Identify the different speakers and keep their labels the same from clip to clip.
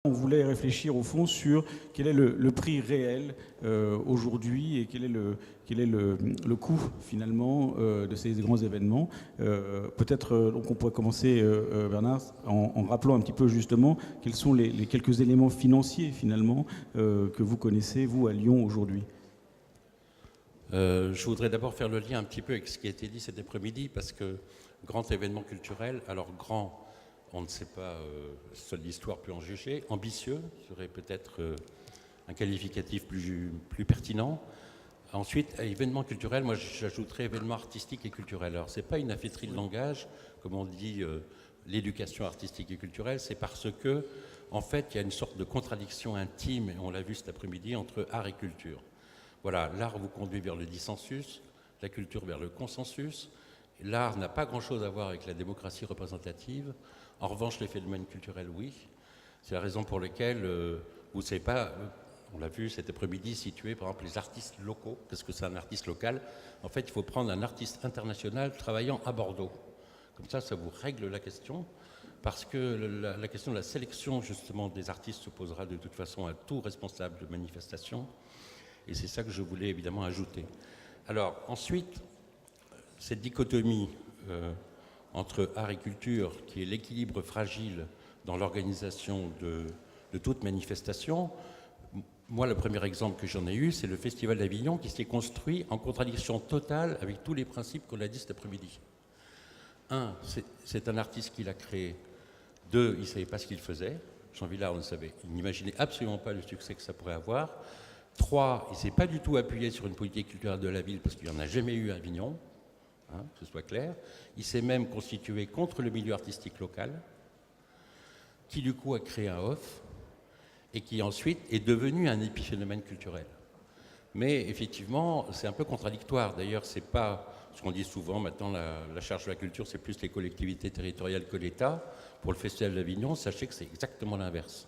Speaker 1: On voulait réfléchir au fond sur quel est le prix réel aujourd'hui et quel est le coût finalement de ces grands événements. Peut-être donc on pourrait commencer, Bernard, en rappelant un petit peu justement quels sont les quelques éléments financiers finalement que vous connaissez, vous, à Lyon aujourd'hui.
Speaker 2: Je voudrais d'abord faire le lien un petit peu avec ce qui a été dit cet après-midi, parce que grand événement culturel, alors grand, on ne sait pas, seule l'histoire peut en juger, ambitieux serait peut-être un qualificatif plus pertinent. Ensuite, à événement culturel, moi j'ajouterais événement artistique et culturel. Alors c'est pas une affaîtrie de langage, comme on dit l'éducation artistique et culturelle, c'est parce que, en fait, il y a une sorte de contradiction intime, et on l'a vu cet après-midi, entre art et culture. Voilà, l'art vous conduit vers le dissensus, la culture vers le consensus. L'art n'a pas grand-chose à voir avec la démocratie représentative. En revanche, les phénomènes culturels, oui. C'est la raison pour laquelle, vous ne savez pas, on l'a vu cet après-midi, situer par exemple les artistes locaux. Qu'est-ce que c'est un artiste local? En fait, il faut prendre un artiste international travaillant à Bordeaux. Comme ça vous règle la question, parce que la question de la sélection justement des artistes se posera de toute façon à tout responsable de manifestation. Et c'est ça que je voulais évidemment ajouter. Alors ensuite, cette dichotomie entre art et culture, qui est l'équilibre fragile dans l'organisation de toute manifestation. Moi, le premier exemple que j'en ai eu, c'est le Festival d'Avignon qui s'est construit en contradiction totale avec tous les principes qu'on a dit cet après-midi. Un, c'est un artiste qui l'a créé. Deux, il ne savait pas ce qu'il faisait. Jean Vilar, il n'imaginait absolument pas le succès que ça pourrait avoir. Trois, il ne s'est pas du tout appuyé sur une politique culturelle de la ville, parce qu'il n'y en a jamais eu à Avignon, hein, que ce soit clair. Il s'est même constitué contre le milieu artistique local, qui du coup a créé un off, et qui ensuite est devenu un épiphénomène culturel. Mais effectivement, c'est un peu contradictoire. D'ailleurs, c'est pas ce qu'on dit souvent, maintenant la charge de la culture, c'est plus les collectivités territoriales que l'État. Pour le Festival d'Avignon, sachez que c'est exactement l'inverse.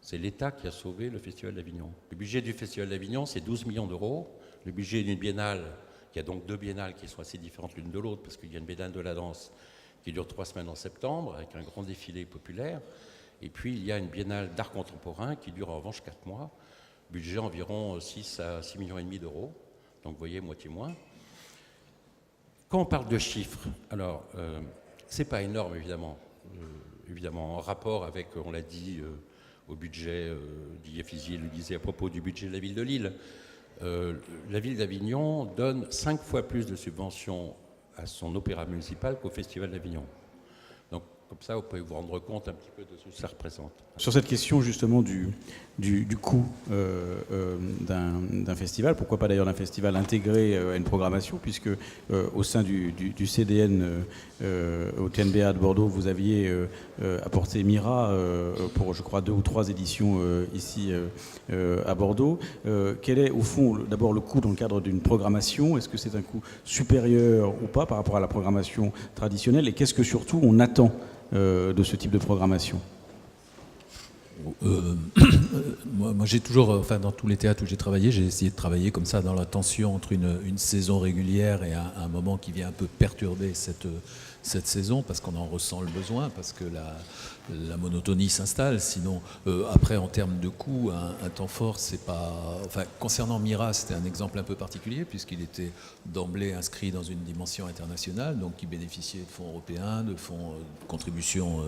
Speaker 2: C'est l'État qui a sauvé le Festival d'Avignon. Le budget du Festival d'Avignon, c'est 12 millions d'euros. Le budget d'une biennale, il y a donc deux biennales qui sont assez différentes l'une de l'autre, parce qu'il y a une biennale de la danse qui dure 3 semaines en septembre, avec un grand défilé populaire. Et puis, il y a une biennale d'art contemporain qui dure en revanche 4 mois. Budget environ 6 à 6,5 millions d'euros. Donc, vous voyez, moitié moins. Quand on parle de chiffres, alors, c'est pas énorme, évidemment. Évidemment, en rapport avec, on l'a dit, au budget, Didier Fizier le disait à propos du budget de la ville de Lille. La ville d'Avignon donne 5 fois plus de subventions à son opéra municipal qu'au Festival d'Avignon. Donc, comme ça, vous pouvez vous rendre compte un petit peu de ce que ça représente.
Speaker 1: Sur cette question justement du coût d'un festival, pourquoi pas d'ailleurs d'un festival intégré à une programmation, puisque au sein du CDN, au TNBA de Bordeaux, vous aviez apporté Mira pour, je crois, 2 ou 3 éditions ici à Bordeaux. Quel est au fond d'abord le coût dans le cadre d'une programmation? Est-ce que c'est un coût supérieur ou pas par rapport à la programmation traditionnelle? Et qu'est-ce que surtout on attend de ce type de programmation?
Speaker 3: Moi j'ai toujours, enfin dans tous les théâtres où j'ai travaillé, j'ai essayé de travailler comme ça dans la tension entre une saison régulière et un moment qui vient un peu perturber cette saison, parce qu'on en ressent le besoin, parce que la monotonie s'installe. Sinon, après, en termes de coût, un temps fort, c'est pas... Enfin, concernant Mira, c'était un exemple un peu particulier, puisqu'il était d'emblée inscrit dans une dimension internationale, donc il bénéficiait de fonds européens, de fonds de contributions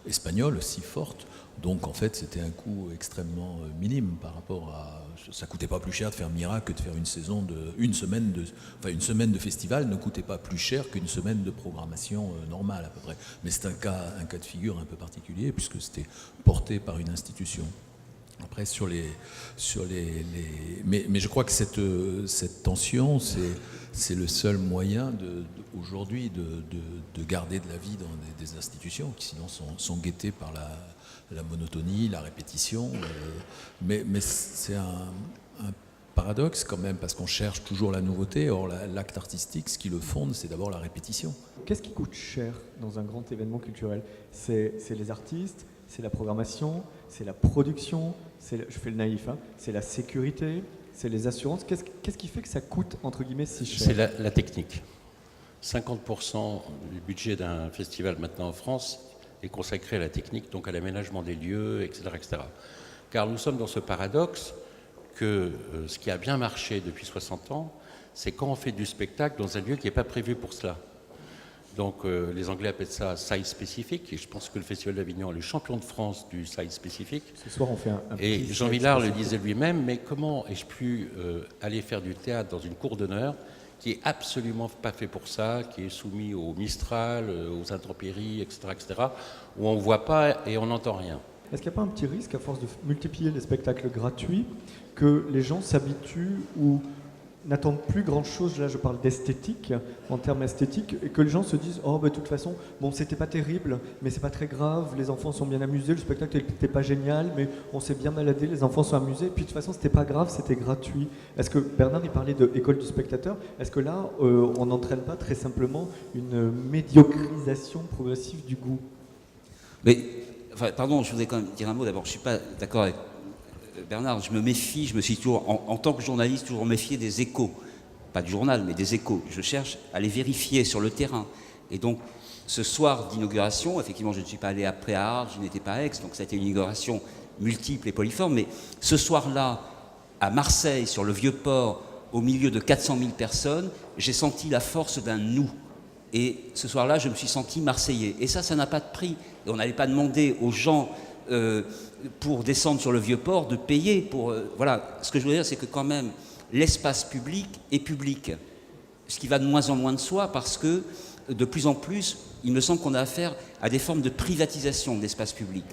Speaker 3: espagnoles aussi fortes. Donc, en fait, c'était un coût extrêmement minime par rapport à... Ça coûtait pas plus cher de faire Mira que de faire une semaine de festival ne coûtait pas plus cher qu'une semaine de programmation normale, à peu près. Mais c'est un cas de figure un peu particulier, puisque c'était porté par une institution. Après, mais je crois que cette tension, c'est le seul moyen aujourd'hui de garder de la vie dans des institutions qui sinon sont guettées par la monotonie, la répétition. Mais c'est un paradoxe quand même, parce qu'on cherche toujours la nouveauté. Or, l'acte artistique, ce qui le fonde, c'est d'abord la répétition.
Speaker 4: Qu'est-ce qui coûte cher dans un grand événement culturel? C'est les artistes, c'est la programmation, c'est la production, je fais le naïf, hein, c'est la sécurité, c'est les assurances. Qu'est-ce qui fait que ça coûte, entre guillemets, si cher?
Speaker 2: C'est la technique. 50% du budget d'un festival maintenant en France est consacré à la technique, donc à l'aménagement des lieux, etc., etc. Car nous sommes dans ce paradoxe que ce qui a bien marché depuis 60 ans, c'est quand on fait du spectacle dans un lieu qui n'est pas prévu pour cela. Donc les Anglais appellent ça size spécifique, et je pense que le Festival d'Avignon est le champion de France du size spécifique.
Speaker 4: Ce soir, on fait un
Speaker 2: Et
Speaker 4: petit
Speaker 2: Jean
Speaker 4: size
Speaker 2: Villard le
Speaker 4: spécifique.
Speaker 2: disait lui-même, mais comment ai-je pu aller faire du théâtre dans une cour d'honneur qui est absolument pas fait pour ça, qui est soumis au Mistral, aux intempéries, etc., etc., où on ne voit pas et on n'entend rien.
Speaker 4: Est-ce qu'il n'y a pas un petit risque, à force de multiplier les spectacles gratuits, que les gens s'habituent ou n'attendent plus grand-chose, là je parle d'esthétique, en termes esthétiques, et que les gens se disent « Oh, bah, de toute façon, bon, c'était pas terrible, mais c'est pas très grave, les enfants sont bien amusés, le spectacle n'était pas génial, mais on s'est bien baladé, les enfants sont amusés, puis de toute façon, c'était pas grave, c'était gratuit. » Est-ce que, Bernard, il parlait d'école du spectateur, est-ce que là, on n'entraîne pas très simplement une médiocrisation progressive du goût?
Speaker 5: Mais, enfin, pardon, je voudrais quand même dire un mot. D'abord, je ne suis pas d'accord avec Bernard. Je me méfie, je me suis toujours, en tant que journaliste, toujours méfié des échos. Pas du journal, mais des échos. Je cherche à les vérifier sur le terrain. Et donc, ce soir d'inauguration, effectivement, je ne suis pas allé après à Arles, je n'étais pas à Aix, donc ça a été une inauguration multiple et poliforme. Mais ce soir-là, à Marseille, sur le Vieux-Port, au milieu de 400 000 personnes, j'ai senti la force d'un nous. Et ce soir-là, je me suis senti marseillais. Et ça n'a pas de prix. Et on n'allait pas demander aux gens, pour descendre sur le Vieux-Port, de payer pour... voilà. Ce que je veux dire, c'est que quand même, l'espace public est public. Ce qui va de moins en moins de soi, parce que de plus en plus, il me semble qu'on a affaire à des formes de privatisation de l'espace public.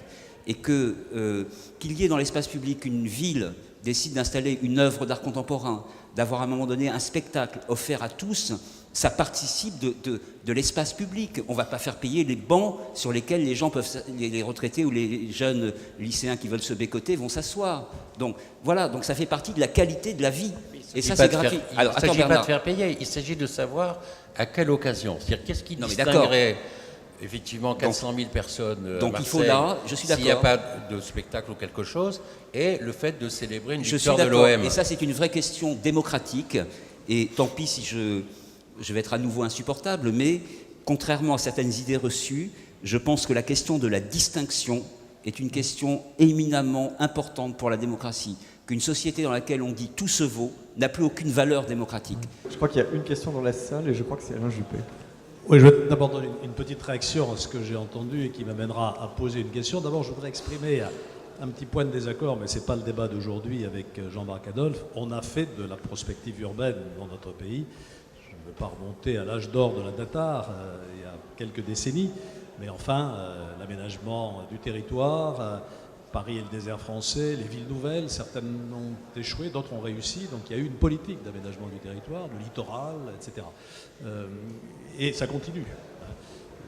Speaker 5: Et qu'il y ait dans l'espace public une ville décide d'installer une œuvre d'art contemporain, d'avoir à un moment donné un spectacle offert à tous, ça participe de l'espace public. On ne va pas faire payer les bancs sur lesquels les gens peuvent, les retraités ou les jeunes lycéens qui veulent se bécoter vont s'asseoir. Donc voilà, donc ça fait partie de la qualité de la vie. Et ça, c'est gratuit.
Speaker 2: Alors, il ne s'agit pas de faire payer, il s'agit de savoir à quelle occasion. C'est-à-dire, qu'est-ce qui distinguerait effectivement 400 000 personnes
Speaker 5: donc
Speaker 2: à Marseille,
Speaker 5: il faut là, je suis d'accord,
Speaker 2: s'il n'y a pas de spectacle ou quelque chose, et le fait de célébrer une victoire
Speaker 5: de
Speaker 2: l'OM.
Speaker 5: Et ça, c'est une vraie question démocratique. Et tant pis si je vais être à nouveau insupportable, mais contrairement à certaines idées reçues, je pense que la question de la distinction est une question éminemment importante pour la démocratie. Qu'une société dans laquelle on dit tout se vaut n'a plus aucune valeur démocratique.
Speaker 4: Je crois qu'il y a une question dans la salle et je crois que c'est Alain Juppé.
Speaker 6: Oui, je vais d'abord donner une petite réaction à ce que j'ai entendu et qui m'amènera à poser une question. D'abord, je voudrais exprimer un petit point de désaccord, mais ce n'est pas le débat d'aujourd'hui avec Jean-Marc Adolphe. On a fait de la prospective urbaine dans notre pays. Je ne veux pas remonter à l'âge d'or de la Datar, il y a quelques décennies, mais enfin, l'aménagement du territoire, Paris et le désert français, les villes nouvelles, certaines ont échoué, d'autres ont réussi. Donc il y a eu une politique d'aménagement du territoire, le littoral, etc. Et ça continue.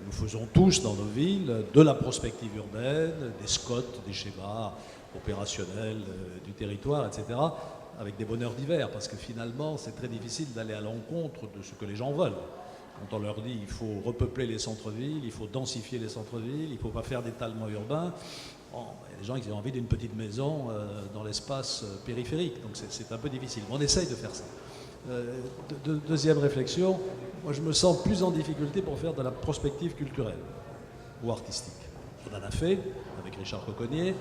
Speaker 6: Nous faisons tous dans nos villes de la prospective urbaine, des SCOT, des schémas opérationnels du territoire, etc., avec des bonheurs divers, parce que finalement, c'est très difficile d'aller à l'encontre de ce que les gens veulent. Quand on leur dit qu'il faut repeupler les centres-villes, il faut densifier les centres-villes, il ne faut pas faire d'étalement urbain, bon, il y a des gens qui ont envie d'une petite maison dans l'espace périphérique, donc c'est un peu difficile. Mais on essaye de faire ça. Deuxième réflexion, moi je me sens plus en difficulté pour faire de la prospective culturelle ou artistique. On en a fait avec Richard Coconnier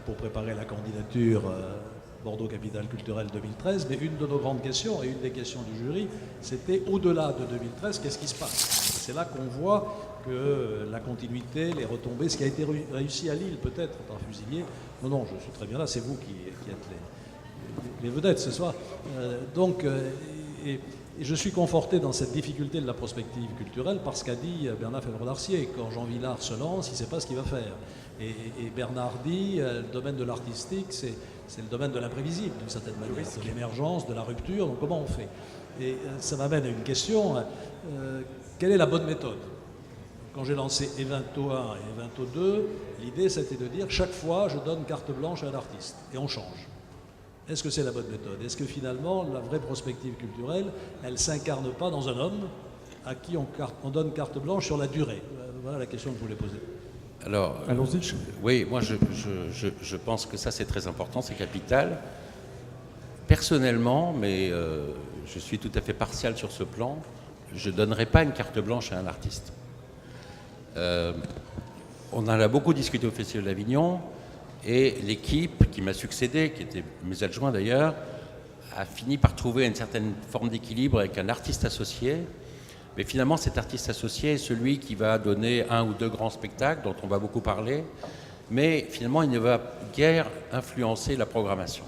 Speaker 6: pour préparer la candidature Bordeaux Capitale Culturelle 2013, mais une de nos grandes questions et une des questions du jury, c'était au-delà de 2013, qu'est-ce qui se passe? C'est là qu'on voit que la continuité, les retombées, ce qui a été réussi à Lille peut-être en tant que fusilier, non, je suis très bien là, c'est vous qui êtes les vedettes ce soir. Et je suis conforté dans cette difficulté de la prospective culturelle parce qu'a dit Bernard Febvre-Darcier, quand Jean Villard se lance, il ne sait pas ce qu'il va faire. Et Bernard dit, le domaine de l'artistique, c'est le domaine de l'imprévisible, d'une certaine manière, de l'émergence, de la rupture, donc comment on fait? Et ça m'amène à une question, quelle est la bonne méthode? Quand j'ai lancé Evento 1 et Evento 2, l'idée c'était de dire, chaque fois je donne carte blanche à un artiste, et on change. Est-ce que c'est la bonne méthode? Est-ce que finalement, la vraie prospective culturelle, elle ne s'incarne pas dans un homme à qui on donne carte blanche sur la durée? Voilà la question que je voulais poser.
Speaker 2: Alors,
Speaker 4: allons-y.
Speaker 2: Oui, moi je pense que ça c'est très important, c'est capital. Personnellement, mais je suis tout à fait partial sur ce plan, je ne donnerai pas une carte blanche à un artiste. on en a beaucoup discuté au Festival d'Avignon, et l'équipe qui m'a succédé, qui était mes adjoints d'ailleurs, a fini par trouver une certaine forme d'équilibre avec un artiste associé. Mais finalement, cet artiste associé est celui qui va donner 1 ou 2 grands spectacles dont on va beaucoup parler, mais finalement, il ne va guère influencer la programmation.